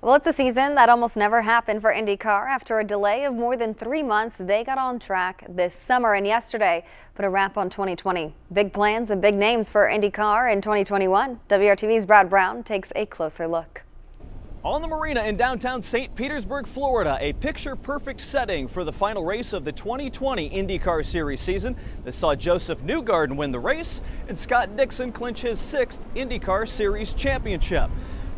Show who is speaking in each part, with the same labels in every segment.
Speaker 1: Well, it's a season that almost never happened for IndyCar. After a delay of more than 3 months, they got on track this summer, and yesterday put a wrap on 2020. Big plans and big names for IndyCar in 2021. WRTV's Brad Brown takes a closer look.
Speaker 2: On the marina in downtown St. Petersburg, Florida, a picture-perfect setting for the final race of the 2020 IndyCar Series season. This saw Joseph Newgarden win the race and Scott Dixon clinch his 6th IndyCar Series championship.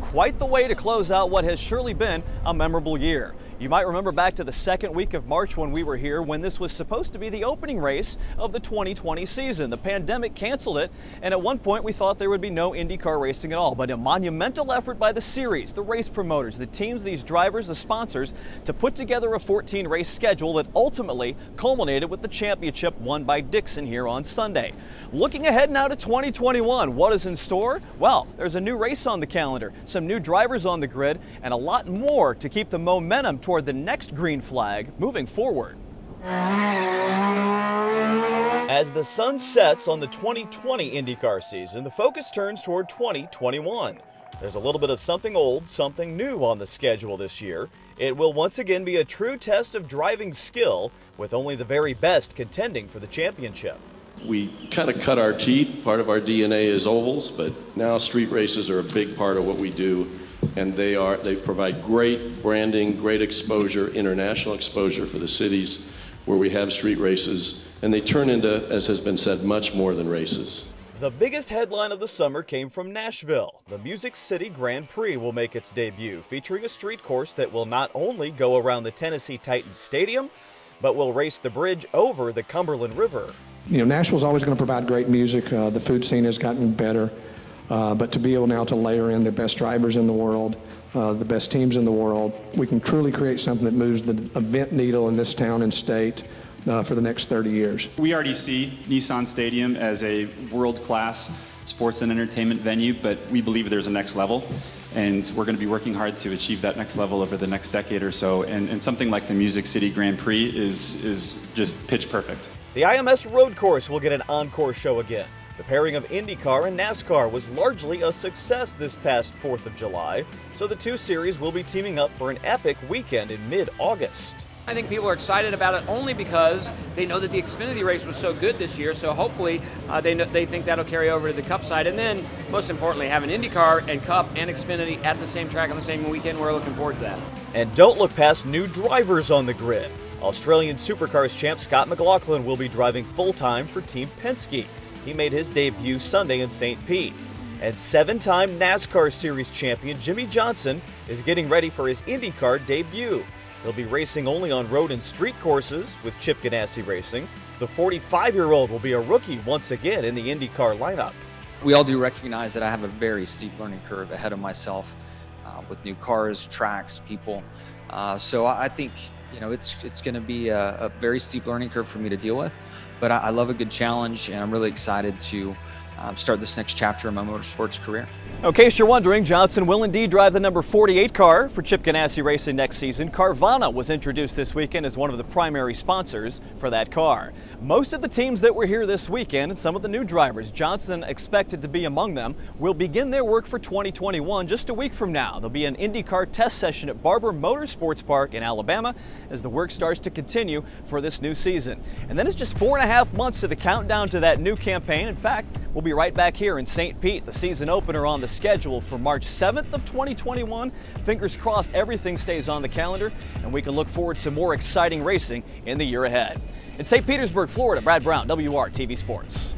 Speaker 2: Quite the way to close out what has surely been a memorable year. You might remember back to the second week of March when we were here, when this was supposed to be the opening race of the 2020 season. The pandemic canceled it, and at one point we thought there would be no IndyCar racing at all. But a monumental effort by the series, the race promoters, the teams, these drivers, the sponsors, to put together a 14-race schedule that ultimately culminated with the championship won by Dixon here on Sunday. Looking ahead now to 2021, what is in store? Well, there's a new race on the calendar, some new drivers on the grid, and a lot more to keep the momentum toward the next green flag moving forward. As the sun sets on the 2020 IndyCar season, the focus turns toward 2021. There's a little bit of something old, something new on the schedule this year. It will once again be a true test of driving skill, with only the very best contending for the championship.
Speaker 3: We kind of cut our teeth. Part of our DNA is ovals, but now street races are a big part of what we do, and they provide great branding, great exposure, international exposure for the cities where we have street races, and they turn into, as has been said, much more than races.
Speaker 2: The biggest headline of the summer came from Nashville. The Music City Grand Prix will make its debut, featuring a street course that will not only go around the Tennessee Titans Stadium, but will race the bridge over the Cumberland River.
Speaker 4: You know, Nashville's always going to provide great music. The food scene has gotten better, but to be able now to layer in the best drivers in the world, the best teams in the world, we can truly create something that moves the event needle in this town and state for the next 30 years.
Speaker 5: We already see Nissan Stadium as a world-class sports and entertainment venue, but we believe there's a next level, and we're going to be working hard to achieve that next level over the next decade or so, and something like the Music City Grand Prix is just pitch perfect.
Speaker 2: The IMS road course will get an encore show again. The pairing of IndyCar and NASCAR was largely a success this past 4th of July, so the two series will be teaming up for an epic weekend in mid-August.
Speaker 6: I think people are excited about it only because they know that the Xfinity race was so good this year, so hopefully they think that'll carry over to the Cup side. And then, most importantly, having IndyCar and Cup and Xfinity at the same track on the same weekend, we're looking forward to that.
Speaker 2: And don't look past new drivers on the grid. Australian Supercars champ Scott McLaughlin will be driving full-time for Team Penske. He made his debut Sunday in St. Pete. And 7-time NASCAR Series champion Jimmie Johnson is getting ready for his IndyCar debut. He'll be racing only on road and street courses with Chip Ganassi Racing. The 45-year-old will be a rookie once again in the IndyCar lineup.
Speaker 7: We all do recognize that I have a very steep learning curve ahead of myself with new cars, tracks, people. So I think, you know, it's going to be a very steep learning curve for me to deal with, but I love a good challenge, and I'm really excited to start this next chapter in my motorsports career.
Speaker 2: In case you're wondering, Johnson will indeed drive the number 48 car for Chip Ganassi Racing next season. Carvana was introduced this weekend as one of the primary sponsors for that car. Most of the teams that were here this weekend and some of the new drivers, Johnson expected to be among them, will begin their work for 2021 just a week from now. There'll be an IndyCar test session at Barber Motorsports Park in Alabama as the work starts to continue for this new season. And then it's just 4.5 months to the countdown to that new campaign. In fact, we'll be right back here in St. Pete, the season opener on the schedule for March 7th of 2021. Fingers crossed everything stays on the calendar and we can look forward to more exciting racing in the year ahead. In St. Petersburg, Florida, Brad Brown, WRTV Sports.